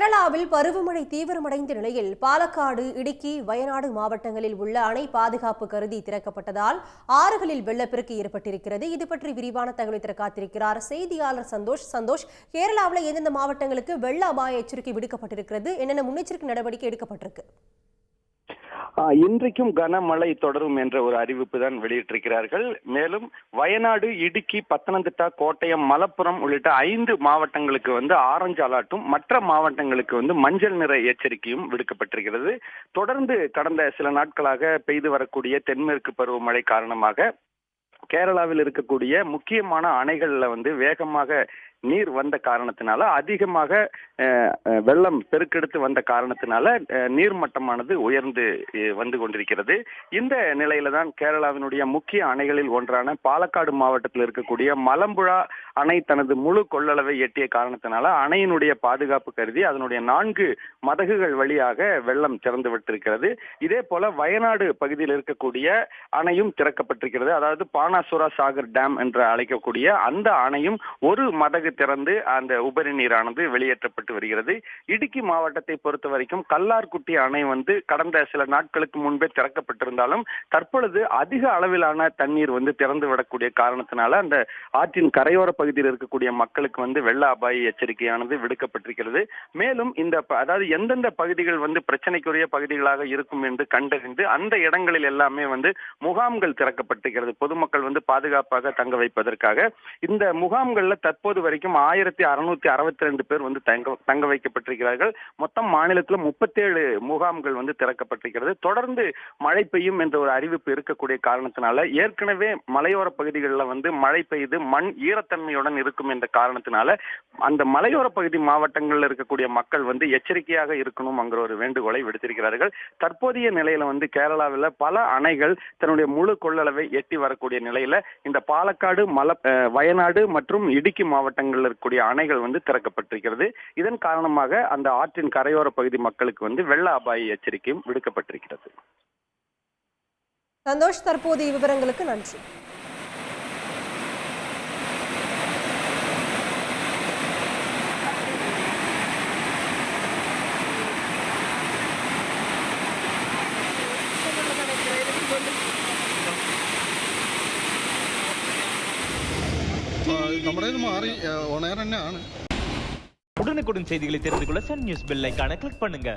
கேரளாவில் பருவமழை தீவிரமடைந்த நிலையில் பாலக்காடு, இடுக்கி, வயநாடு மாவட்டங்களில் உள்ள அணை பாதுகாப்பு கருதி திறக்கப்பட்டதால் ஆறுகளில் வெள்ளப்பெருக்கு ஏற்பட்டிருக்கிறது. இது பற்றி விரிவான தகவலை தர காத்திருக்கிறார் செய்தியாளர் சந்தோஷ். கேரளாவில் எந்தெந்த மாவட்டங்களுக்கு வெள்ள அபாய எச்சரிக்கை விடுக்கப்பட்டிருக்கிறது, என்னென்ன முன்னெச்சரிக்கை நடவடிக்கை எடுக்கப்பட்டிருக்கு? இன்றைக்கும் கனமழை தொடரும் என்ற ஒரு அறிவிப்பு தான் வெளியிட்டிருக்கிறார்கள். மேலும் வயநாடு, இடுக்கி, பத்தனந்திட்டா, கோட்டயம், மலப்புரம் உள்ளிட்ட 5 மாவட்டங்களுக்கு ஆரஞ்சு அலர்ட்டும், மற்ற மாவட்டங்களுக்கு மஞ்சள் நிற எச்சரிக்கையும் விடுக்கப்பட்டிருக்கிறது. தொடர்ந்து கடந்த சில நாட்களாக பெய்து வரக்கூடிய தென்மேற்கு பருவமழை காரணமாக கேரளாவில் இருக்கக்கூடிய முக்கியமான அணைகள்ல வேகமாக நீர் வந்த காரணத்தினால, அதிகமாக வெள்ளம் பெருக்கெடுத்து வந்த காரணத்தினால நீர்மட்டமானது உயர்ந்து வந்து கொண்டிருக்கிறது. இந்த நிலையில தான் கேரளாவினுடைய முக்கிய அணைகளில் ஒன்றான பாலக்காடு மாவட்டத்தில் இருக்கக்கூடிய மலம்புழா அணை தனது முழு கொள்ளளவை எட்டிய காரணத்தினால அணையினுடைய பாதுகாப்பு கருதி அதனுடைய 4 மதகுகள் வழியாக வெள்ளம் திறந்து விட்டிருக்கிறது. இதே போல வயநாடு பகுதியில் இருக்கக்கூடிய அணையும் திறக்கப்பட்டிருக்கிறது. அதாவது பானாசுரா சாகர் டேம் என்று அழைக்கக்கூடிய அந்த அணையும் ஒரு மதகு திறந்து அந்த உபரி நீரானது வெளியேற்றப்பட்டு வருகிறது. இடுக்கி மாவட்டத்தை பொறுத்த வரைக்கும் கல்லார்குட்டி அணை கடந்த சில நாட்களுக்கு முன்பே திறக்கப்பட்டிருந்தாலும் தற்பொழுது அதிக அளவிலான தண்ணீர் திறந்து விடக்கூடிய காரணத்தினால அந்த ஆற்றின் கரையோர பகுதியில் இருக்கக்கூடிய மக்களுக்கு வெள்ள அபாய எச்சரிக்கையானது விடுக்கப்பட்டிருக்கிறது. மேலும் அதாவது எந்தெந்த பகுதிகள் பிரச்சனைக்குரிய பகுதிகளாக இருக்கும் என்று கண்டறிந்து அந்த இடங்களில் எல்லாமே முகாம்கள் திறக்கப்பட்டிருக்கிறது. பொதுமக்கள் பாதுகாப்பாக தங்க வைப்பதற்காக இந்த முகாம்கள்ல தற்போது வரைக்கும் 1662 பேர் தங்க வைக்கப்பட்டிருக்கிறார்கள். மொத்தம் மாநிலத்தில் 37 முகாம்கள் திறக்கப்பட்டிருக்கிறது. தொடர்ந்து மழை பெய்யும் என்ற ஒரு அறிவிப்பு இருக்கக்கூடிய காரணத்தினால ஏற்கனவே மலையோர பகுதிகளில் மழை பெய்து மண் ஈரத்தன்மையுடன் இருக்கும் என்ற காரணத்தினால அந்த மலையோர பகுதி மாவட்டங்களில் இருக்கக்கூடிய மக்கள் எச்சரிக்கையாக இருக்கணும் என்கிற ஒரு வேண்டுகோளை விடுத்திருக்கிறார்கள். தற்போதைய நிலையில கேரளாவில் பல அணைகள் தன்னுடைய முழு கொள்ளளவை எட்டி வரக்கூடிய நிலையில இந்த பாலக்காடு, வயநாடு மற்றும் இடுக்கி மாவட்டங்களில் இருக்கக்கூடிய அணைகள் திறக்கப்பட்டிருக்கிறது. இதன் காரணமாக அந்த ஆற்றின் கரையோர பகுதி மக்களுக்கு வெள்ள அபாய எச்சரிக்கையும் விடுக்கப்பட்டிருக்கிறது. சந்தோஷ், தற்போதைய விவரங்களுக்கு நன்றி. உடனுக்குடன் செய்திகளை தெரிந்து கொள்ள சன் நியூஸ் பெல் ஐகானை கிளிக் பண்ணுங்க.